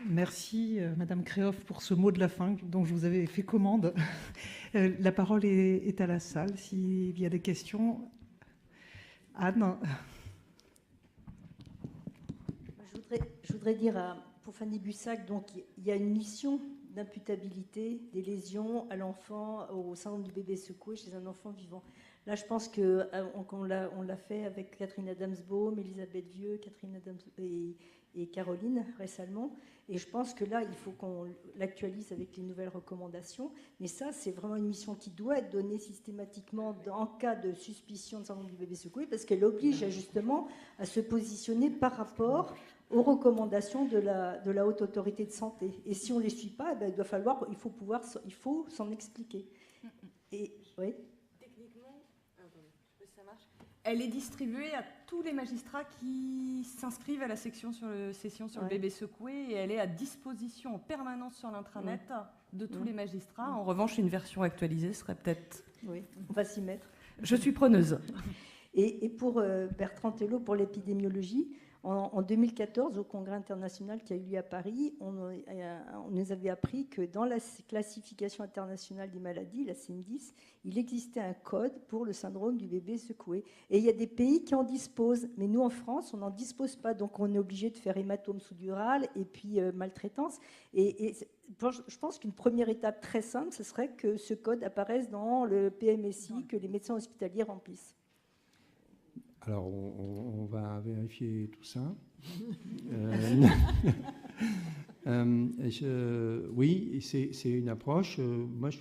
Merci, Madame Créoff, pour ce mot de la fin dont je vous avais fait commande. La parole est à la salle. S'il y a des questions. Anne. Je voudrais dire pour Fanny Bussac, donc il y a une mission d'imputabilité des lésions à l'enfant au syndrome du bébé secoué chez un enfant vivant. Là, je pense qu'on l'a fait avec Catherine Adams-Baum, Elisabeth Vieux, Catherine Adams et Caroline récemment. Et je pense que là, il faut qu'on l'actualise avec les nouvelles recommandations. Mais ça, c'est vraiment une mission qui doit être donnée systématiquement en cas de suspicion de syndrome du bébé secoué, parce qu'elle oblige justement à se positionner par rapport aux recommandations de la Haute Autorité de Santé. Et si on ne les suit pas, ben, il faut s'en expliquer. Et, oui. Techniquement, ça marche. Elle est distribuée à tous les magistrats qui s'inscrivent à la session sur le bébé secoué, et elle est à disposition en permanence sur l'intranet de tous les magistrats. En revanche, une version actualisée serait peut-être... Oui, on va s'y mettre. Je suis preneuse. Et pour Bertrand Thelot, pour l'épidémiologie, en 2014, au Congrès international qui a eu lieu à Paris, on nous avait appris que dans la classification internationale des maladies, la CIM-10, il existait un code pour le syndrome du bébé secoué. Et il y a des pays qui en disposent, mais nous en France, on n'en dispose pas. Donc on est obligé de faire hématome sous-dural et puis maltraitance. Et je pense qu'une première étape très simple, ce serait que ce code apparaisse dans le PMSI, que les médecins hospitaliers remplissent. Alors, on va vérifier tout ça. Oui, c'est une approche. Moi,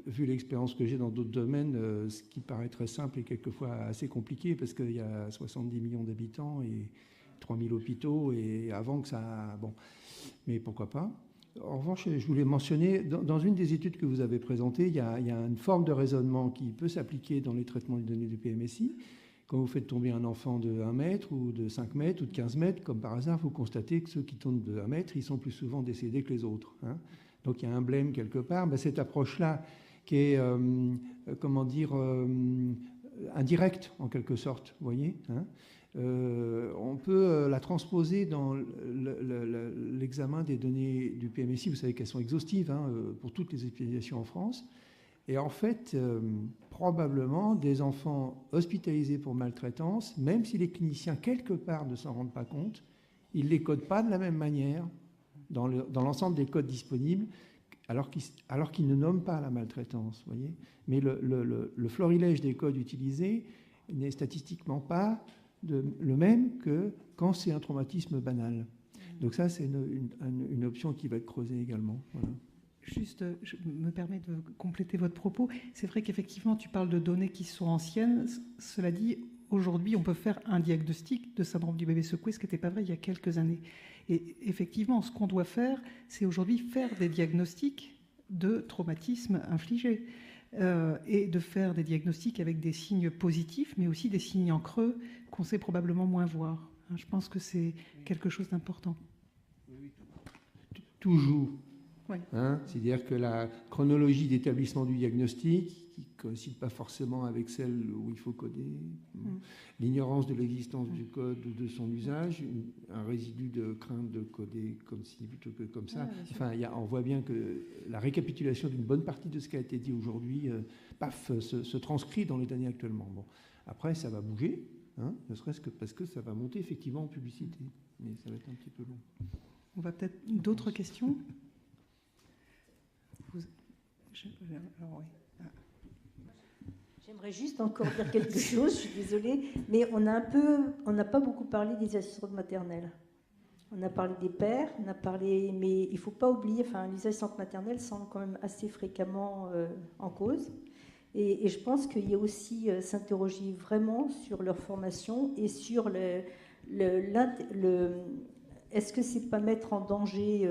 vu l'expérience que j'ai dans d'autres domaines, ce qui paraît très simple est quelquefois assez compliqué parce qu'il y a 70 millions d'habitants et 3000 hôpitaux, et avant que ça... Bon, mais pourquoi pas. En revanche, je voulais mentionner, dans une des études que vous avez présentées, il y a une forme de raisonnement qui peut s'appliquer dans les traitements de données du PMSI. Quand vous faites tomber un enfant de 1 mètre ou de 5 mètres ou de 15 mètres, comme par hasard, vous constatez que ceux qui tombent de 1 mètre, ils sont plus souvent décédés que les autres. Hein. Donc il y a un blême quelque part. Ben, cette approche-là, qui est, indirecte en quelque sorte, vous voyez, hein, on peut la transposer dans l'examen des données du PMSI. Vous savez qu'elles sont exhaustives pour toutes les hospitalisations en France. Et en fait, probablement, des enfants hospitalisés pour maltraitance, même si les cliniciens, quelque part, ne s'en rendent pas compte, ils ne les codent pas de la même manière dans l'ensemble des codes disponibles, alors qu'ils ne nomment pas la maltraitance. Voyez. Mais le florilège des codes utilisés n'est statistiquement pas le même que quand c'est un traumatisme banal. Donc ça, c'est une option qui va être creusée également. Voilà. Juste, je me permets de compléter votre propos. C'est vrai qu'effectivement, tu parles de données qui sont anciennes. Cela dit, aujourd'hui, on peut faire un diagnostic de syndrome du bébé secoué, ce qui n'était pas vrai il y a quelques années. Et effectivement, ce qu'on doit faire, c'est aujourd'hui faire des diagnostics de traumatisme infligé et de faire des diagnostics avec des signes positifs, mais aussi des signes en creux qu'on sait probablement moins voir. Je pense que c'est quelque chose d'important. Tout joue. Ouais. Hein, c'est-à-dire que la chronologie d'établissement du diagnostic, qui ne coïncide pas forcément avec celle où il faut coder, l'ignorance de l'existence du code ou de son usage, un résidu de crainte de coder comme ci plutôt que comme ça. Enfin, on voit bien que la récapitulation d'une bonne partie de ce qui a été dit aujourd'hui, se transcrit dans les données actuellement. Bon. Après, ça va bouger, ne serait-ce que parce que ça va monter effectivement en publicité. Mais ça va être un petit peu long. On va peut-être d'autres questions. J'aimerais juste encore dire quelque chose, je suis désolée, mais on n'a pas beaucoup parlé des assistantes maternelles. On a parlé des pères, mais il ne faut pas oublier, les assistantes maternelles sont quand même assez fréquemment en cause. Et je pense qu'il y a aussi s'interroger vraiment sur leur formation et sur est-ce que c'est pas mettre en danger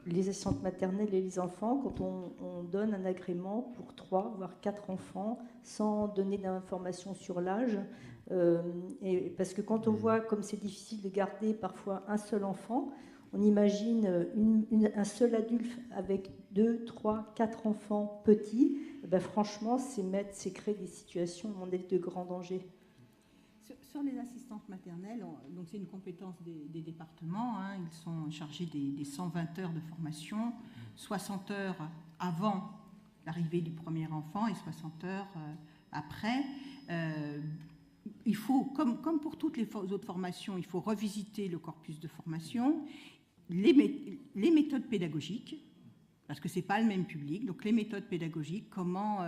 les assistantes maternelles et les enfants quand on donne un agrément pour 3 voire 4 enfants sans donner d'informations sur l'âge. Parce que quand on voit comme c'est difficile de garder parfois un seul enfant, on imagine un seul adulte avec 2, 3, 4 enfants petits. Ben franchement, c'est créer des situations où on est de grand danger. Sur les assistantes maternelles, donc c'est une compétence des départements. Hein, ils sont chargés des 120 heures de formation, 60 heures avant l'arrivée du premier enfant et 60 heures après. Il faut, comme pour toutes les autres formations, il faut revisiter le corpus de formation, les méthodes pédagogiques, parce que ce n'est pas le même public, donc les méthodes pédagogiques, comment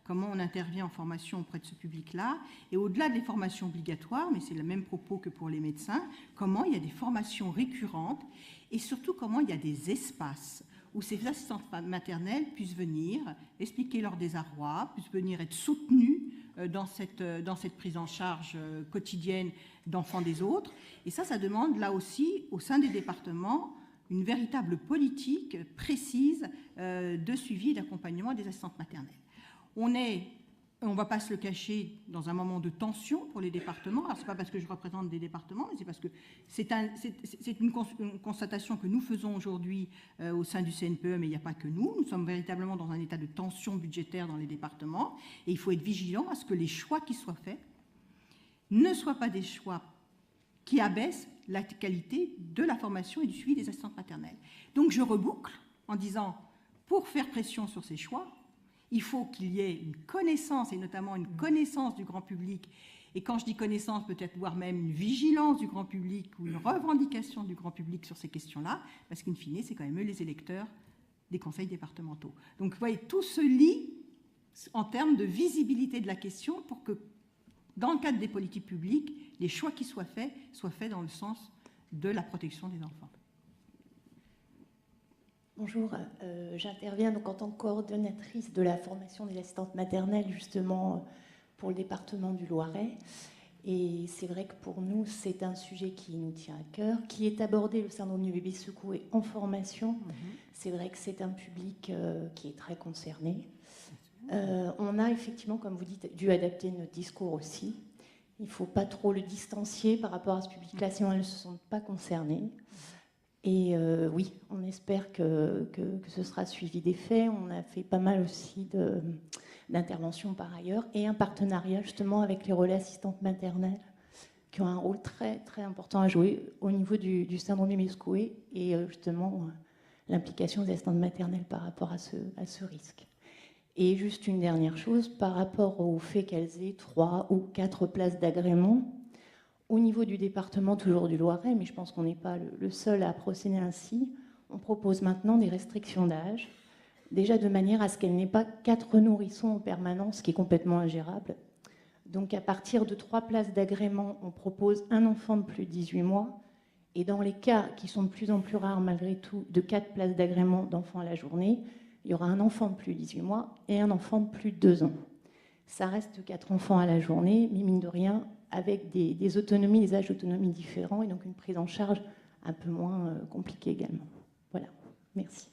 on intervient en formation auprès de ce public-là, et au-delà des formations obligatoires, mais c'est le même propos que pour les médecins, comment il y a des formations récurrentes, et surtout comment il y a des espaces où ces assistantes maternelles puissent venir expliquer leur désarroi, puissent venir être soutenues dans cette prise en charge quotidienne d'enfants des autres. Et ça demande là aussi, au sein des départements, une véritable politique précise de suivi et d'accompagnement des assistantes maternelles. On ne va pas se le cacher, dans un moment de tension pour les départements. Alors, ce n'est pas parce que je représente des départements, mais c'est parce que c'est une constatation que nous faisons aujourd'hui au sein du CNPE, mais il n'y a pas que nous. Nous sommes véritablement dans un état de tension budgétaire dans les départements, et il faut être vigilant à ce que les choix qui soient faits ne soient pas des choix qui abaissent la qualité de la formation et du suivi des assistantes maternelles. Donc je reboucle en disant, pour faire pression sur ces choix, il faut qu'il y ait une connaissance, et notamment une connaissance du grand public, et quand je dis connaissance, peut-être voire même une vigilance du grand public ou une revendication du grand public sur ces questions-là, parce qu'in fine, c'est quand même eux les électeurs des conseils départementaux. Donc vous voyez, tout se lie en termes de visibilité de la question pour que, dans le cadre des politiques publiques, les choix qui soient faits dans le sens de la protection des enfants. Bonjour, j'interviens donc en tant que coordonnatrice de la formation des assistantes maternelles, justement pour le département du Loiret. Et c'est vrai que pour nous, c'est un sujet qui nous tient à cœur, qui est abordé, le syndrome du bébé secoué, en formation. C'est vrai que c'est un public qui est très concerné. On a effectivement, comme vous dites, dû adapter notre discours aussi. Il ne faut pas trop le distancier par rapport à ce public-là, sinon elles ne se sentent pas concernées. Et oui, on espère que ce sera suivi des faits. On a fait pas mal aussi d'interventions par ailleurs, et un partenariat justement avec les relais assistantes maternelles, qui ont un rôle très, très important à jouer au niveau du syndrome du bébé secoué, et justement l'implication des assistantes maternelles par rapport à ce risque. Et juste une dernière chose, par rapport au fait qu'elles aient 3 ou 4 places d'agrément, au niveau du département, toujours du Loiret, mais je pense qu'on n'est pas le seul à procéder ainsi, on propose maintenant des restrictions d'âge, déjà de manière à ce qu'elle n'ait pas 4 nourrissons en permanence, ce qui est complètement ingérable. Donc à partir de 3 places d'agrément, on propose un enfant de plus de 18 mois, et dans les cas qui sont de plus en plus rares malgré tout, de 4 places d'agrément d'enfants à la journée, il y aura un enfant de plus de 18 mois et un enfant de plus de 2 ans. Ça reste 4 enfants à la journée, mais mine de rien, avec des autonomies, des âges d'autonomie différents, et donc une prise en charge un peu moins compliquée également. Voilà, merci.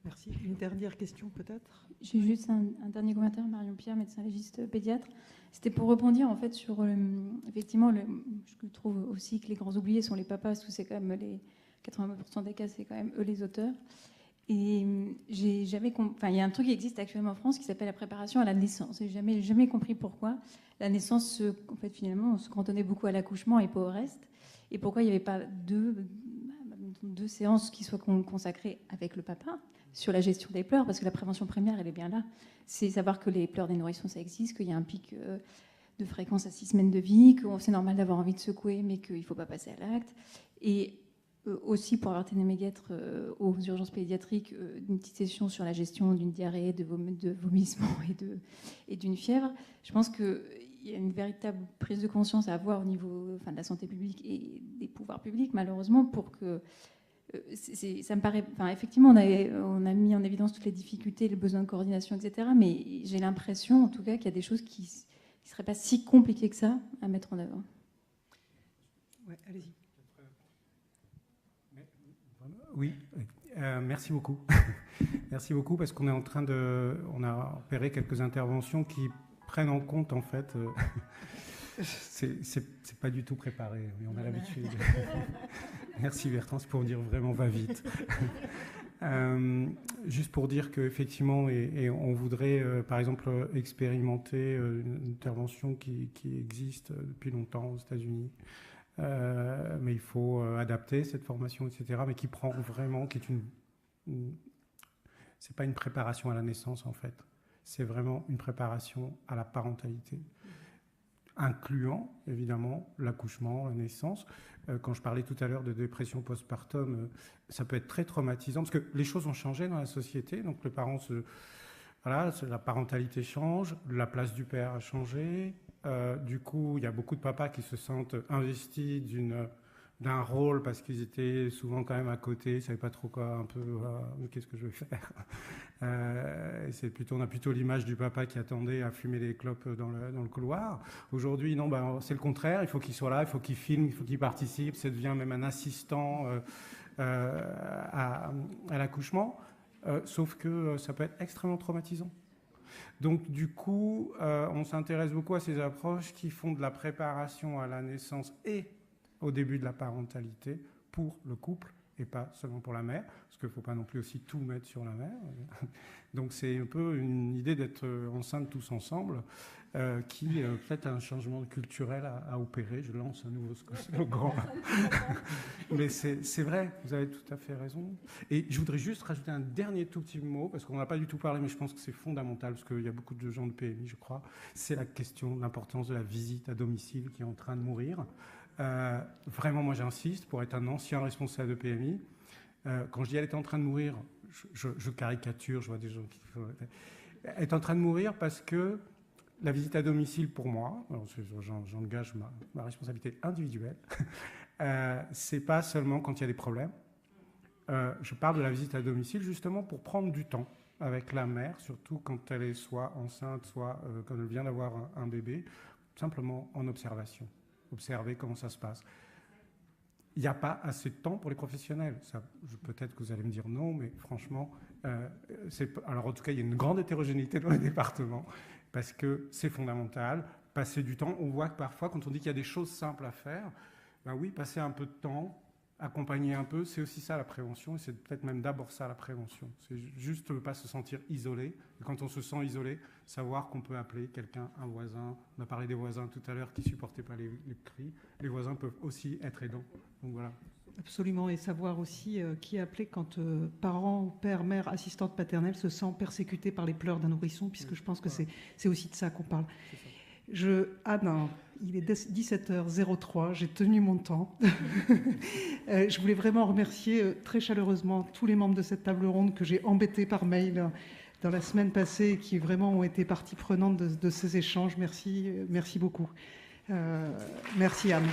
Merci. Une dernière question peut-être ? J'ai juste un dernier commentaire, Marion Pierre, médecin légiste pédiatre. C'était pour rebondir en fait sur, effectivement, je trouve aussi que les grands oubliés sont les papas, parce que c'est quand même les 80% des cas, c'est quand même eux les auteurs. Et il y a un truc qui existe actuellement en France qui s'appelle la préparation à la naissance. Et jamais compris pourquoi la naissance, en fait, finalement, on se cantonnait beaucoup à l'accouchement et pas au reste. Et pourquoi il n'y avait pas deux séances qui soient consacrées avec le papa sur la gestion des pleurs, parce que la prévention primaire, elle est bien là. C'est savoir que les pleurs des nourrissons, ça existe, qu'il y a un pic de fréquence à 6 semaines de vie, que c'est normal d'avoir envie de secouer, mais qu'il ne faut pas passer à l'acte. Et aussi pour avoir téléméguêtre aux urgences pédiatriques, une petite session sur la gestion d'une diarrhée, de vomissement et d'une fièvre. Je pense qu'il y a une véritable prise de conscience à avoir au niveau de la santé publique et des pouvoirs publics, malheureusement, pour que ça me paraît. Effectivement, on a mis en évidence toutes les difficultés, les besoins de coordination, etc. Mais j'ai l'impression, en tout cas, qu'il y a des choses qui ne seraient pas si compliquées que ça à mettre en œuvre. Ouais, allez-y. Oui, merci beaucoup. Merci beaucoup parce qu'on est en train on a opéré quelques interventions qui prennent en compte en fait. C'est pas du tout préparé, mais on a l'habitude. Merci Bertrand, c'est pour dire vraiment va vite. Juste pour dire qu'effectivement, et on voudrait par exemple expérimenter une intervention qui existe depuis longtemps aux États-Unis, mais il faut adapter cette formation, etc., mais qui prend vraiment, qui est c'est pas une préparation à la naissance en fait, c'est vraiment une préparation à la parentalité, incluant évidemment l'accouchement, la naissance. Quand je parlais tout à l'heure de dépression postpartum, ça peut être très traumatisant parce que les choses ont changé dans la société. Donc les parents voilà, la parentalité change, la place du père a changé. Du coup, il y a beaucoup de papas qui se sentent investis d'un rôle parce qu'ils étaient souvent quand même à côté, ils ne savaient pas trop quoi, un peu, qu'est-ce que je vais faire. On a plutôt l'image du papa qui attendait à fumer les clopes dans le couloir. Aujourd'hui, non, c'est le contraire, il faut qu'il soit là, il faut qu'il filme, il faut qu'il participe, ça devient même un assistant à l'accouchement, sauf que ça peut être extrêmement traumatisant. Donc du coup, on s'intéresse beaucoup à ces approches qui font de la préparation à la naissance et au début de la parentalité pour le couple et pas seulement pour la mère, parce qu'il ne faut pas non plus aussi tout mettre sur la mère. Donc c'est un peu une idée d'être enceinte tous ensemble qui peut-être a un changement culturel à opérer. Je lance un nouveau slogan. Mais c'est vrai, vous avez tout à fait raison. Et je voudrais juste rajouter un dernier tout petit mot, parce qu'on n'a pas du tout parlé, mais je pense que c'est fondamental, parce qu'il y a beaucoup de gens de PMI, je crois. C'est la question de l'importance de la visite à domicile qui est en train de mourir. Vraiment, moi j'insiste, pour être un ancien responsable de PMI, quand je dis elle est en train de mourir, je caricature, je vois des gens qui... Elle est en train de mourir parce que la visite à domicile, pour moi, j'engage ma responsabilité individuelle, c'est pas seulement quand il y a des problèmes. Je parle de la visite à domicile justement pour prendre du temps avec la mère, surtout quand elle est soit enceinte, soit quand elle vient d'avoir un bébé, simplement en observation. Observer comment ça se passe. Il n'y a pas assez de temps pour les professionnels. Peut-être que vous allez me dire non, mais franchement, alors en tout cas, il y a une grande hétérogénéité dans les départements, parce que c'est fondamental. Passer du temps, on voit que parfois, quand on dit qu'il y a des choses simples à faire, ben oui, passer un peu de temps, accompagner un peu, c'est aussi ça la prévention, et c'est peut-être même d'abord ça la prévention. C'est juste ne pas se sentir isolé. Et quand on se sent isolé, savoir qu'on peut appeler quelqu'un, un voisin. On a parlé des voisins tout à l'heure qui ne supportaient pas les cris. Les voisins peuvent aussi être aidants. Donc voilà. Absolument, et savoir aussi qui appeler quand parents, père, mère, assistante paternelle se sent persécuté par les pleurs d'un nourrisson, puisque je pense que c'est aussi de ça qu'on parle. Anne, il est 17h03, j'ai tenu mon temps. Je voulais vraiment remercier très chaleureusement tous les membres de cette table ronde que j'ai embêtés par mail dans la semaine passée et qui vraiment ont été partie prenante de ces échanges. Merci beaucoup. Merci Anne.